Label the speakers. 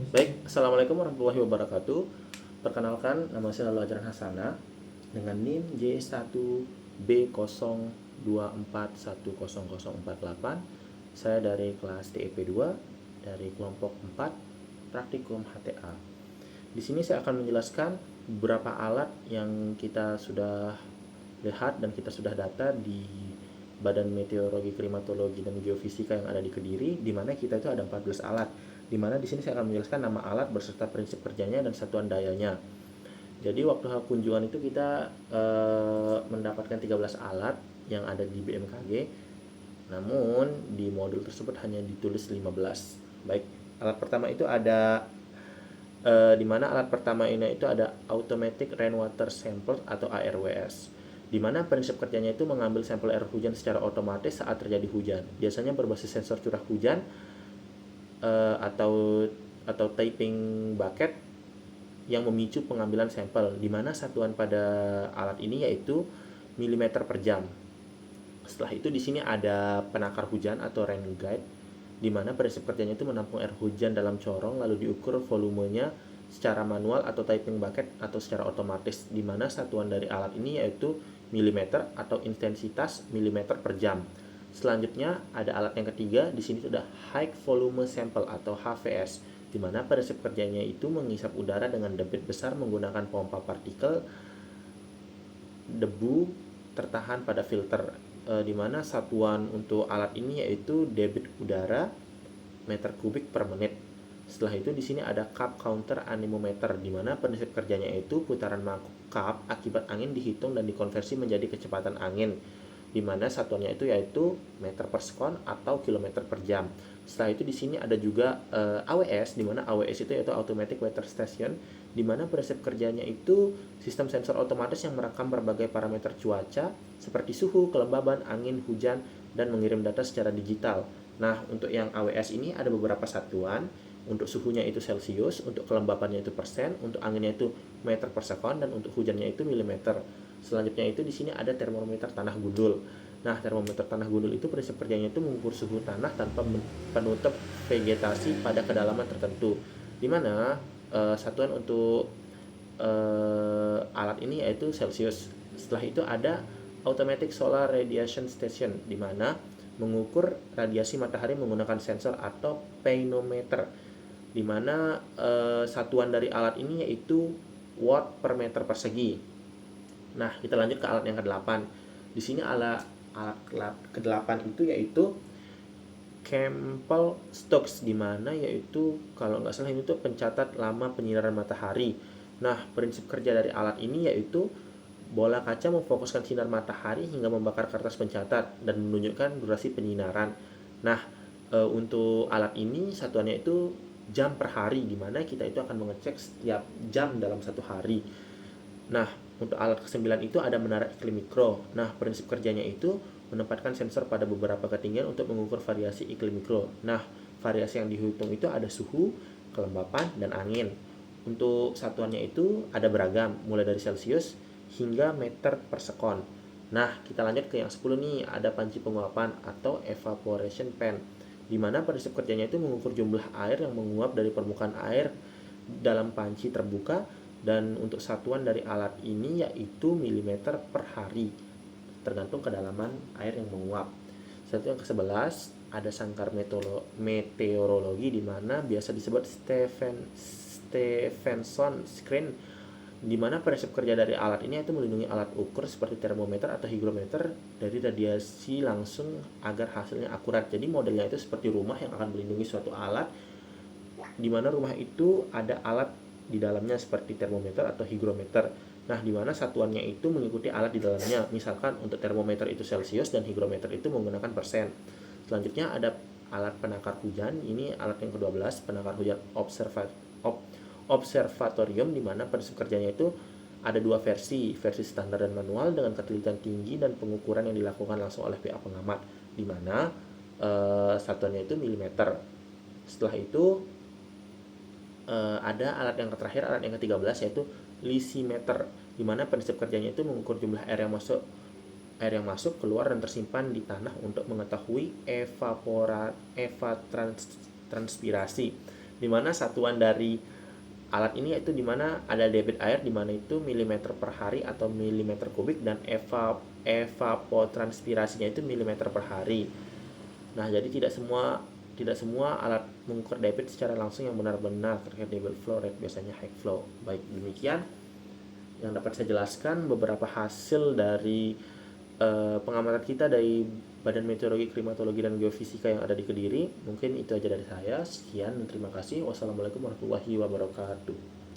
Speaker 1: Baik, Assalamualaikum warahmatullahi wabarakatuh. Perkenalkan, nama saya Lalu Ajaran Hasana dengan NIM J1B02410048. Saya dari kelas TEP 2 dari kelompok 4 praktikum HTA. Di sini saya akan menjelaskan beberapa alat yang kita sudah lihat dan kita sudah data di Badan Meteorologi, Klimatologi, dan Geofisika yang ada di Kediri, di mana kita itu ada 14 alat. Di mana di sini saya akan menjelaskan nama alat beserta prinsip kerjanya dan satuan dayanya. Jadi waktu kunjungan itu kita mendapatkan 13 alat yang ada di BMKG. Namun di modul tersebut hanya ditulis 15. Baik, alat pertama itu ada di mana alat pertama ini itu ada Automatic Rainwater Sample atau ARWS, di mana prinsip kerjanya itu mengambil sampel air hujan secara otomatis saat terjadi hujan. Biasanya berbasis sensor curah hujan atau typing bucket yang memicu pengambilan sampel, di mana satuan pada alat ini yaitu milimeter per jam. Setelah itu di sini ada penakar hujan atau rain guide, di mana prinsip kerjanya itu menampung air hujan dalam corong lalu diukur volumenya secara manual atau typing bucket atau secara otomatis, di mana satuan dari alat ini yaitu milimeter atau intensitas milimeter per jam. Selanjutnya ada alat yang ketiga, di sini sudah high volume sample atau HVS, di mana prinsip kerjanya itu mengisap udara dengan debit besar menggunakan pompa partikel debu tertahan pada filter, di mana satuan untuk alat ini yaitu debit udara meter kubik per menit. Setelah itu di sini ada cup counter anemometer, di mana prinsip kerjanya itu putaran mangkuk cup akibat angin dihitung dan dikonversi menjadi kecepatan angin, di mana satuannya itu yaitu meter per sekon atau kilometer per jam. Setelah itu di sini ada juga AWS, di mana AWS itu yaitu Automatic Weather Station, di mana prinsip kerjanya itu sistem sensor otomatis yang merekam berbagai parameter cuaca seperti suhu, kelembaban, angin, hujan, dan mengirim data secara digital. Nah, untuk yang AWS ini ada beberapa satuan. Untuk suhunya itu Celcius, untuk kelembabannya itu persen, untuk anginnya itu meter per sekon, dan untuk hujannya itu milimeter. Selanjutnya itu di sini ada termometer tanah gundul. Nah, termometer tanah gundul itu prinsip kerjanya itu mengukur suhu tanah tanpa penutup vegetasi pada kedalaman tertentu. Di mana satuan untuk alat ini yaitu Celcius. Setelah itu ada Automatic Solar Radiation Station, di mana mengukur radiasi matahari menggunakan sensor atau panometer, di mana satuan dari alat ini yaitu watt per meter persegi. Nah, kita lanjut ke alat yang ke-8. Di sini alat ke-8 itu yaitu Campbell Stokes, di mana yaitu kalau nggak salah ini tuh pencatat lama penyinaran matahari. Nah, prinsip kerja dari alat ini yaitu bola kaca memfokuskan sinar matahari hingga membakar kertas pencatat dan menunjukkan durasi penyinaran. Nah, untuk alat ini satuannya itu jam per hari, di mana kita itu akan mengecek setiap jam dalam satu hari. Nah, untuk alat ke-9 itu ada menara iklim mikro. Nah, prinsip kerjanya itu menempatkan sensor pada beberapa ketinggian untuk mengukur variasi iklim mikro. Nah, variasi yang dihitung itu ada suhu, kelembapan, dan angin. Untuk satuannya itu ada beragam, mulai dari Celcius hingga meter per sekon. Nah, kita lanjut ke yang 10 nih, ada panci penguapan atau evaporation pan, di mana prinsip kerjanya itu mengukur jumlah air yang menguap dari permukaan air dalam panci terbuka, dan untuk satuan dari alat ini yaitu milimeter per hari, tergantung kedalaman air yang menguap. Satu yang ke-11 ada sangkar meteorologi, di mana biasa disebut Stephenson screen, di mana prinsip kerja dari alat ini itu melindungi alat ukur seperti termometer atau hygrometer dari radiasi langsung agar hasilnya akurat. Jadi modelnya itu seperti rumah yang akan melindungi suatu alat, di mana rumah itu ada alat di dalamnya seperti termometer atau hygrometer. Nah, di mana satuannya itu mengikuti alat di dalamnya. Misalkan untuk termometer itu Celcius dan hygrometer itu menggunakan persen. Selanjutnya ada alat penakar hujan. Ini alat yang ke-12, penakar hujan observatorium, di mana prinsip kerjanya itu ada dua versi standar dan manual dengan ketelitian tinggi dan pengukuran yang dilakukan langsung oleh pihak pengamat, di mana satuannya itu milimeter. Setelah itu ada alat yang terakhir, alat yang ke-13 yaitu lysimeter, di mana prinsip kerjanya itu mengukur jumlah air yang masuk, keluar, dan tersimpan di tanah untuk mengetahui evapotranspirasi. di mana satuan dari alat ini yaitu di mana ada debit air di mana itu milimeter per hari atau milimeter kubik, dan evapotranspirasinya itu milimeter per hari. Nah, jadi tidak semua alat mengukur debit secara langsung yang benar-benar terkait debit flow rate, biasanya high flow. Baik, demikian yang dapat saya jelaskan beberapa hasil dari pengamatan kita dari Badan Meteorologi, Klimatologi, dan Geofisika yang ada di Kediri. Mungkin itu aja dari saya. Sekian dan terima kasih. Wassalamualaikum warahmatullahi wabarakatuh.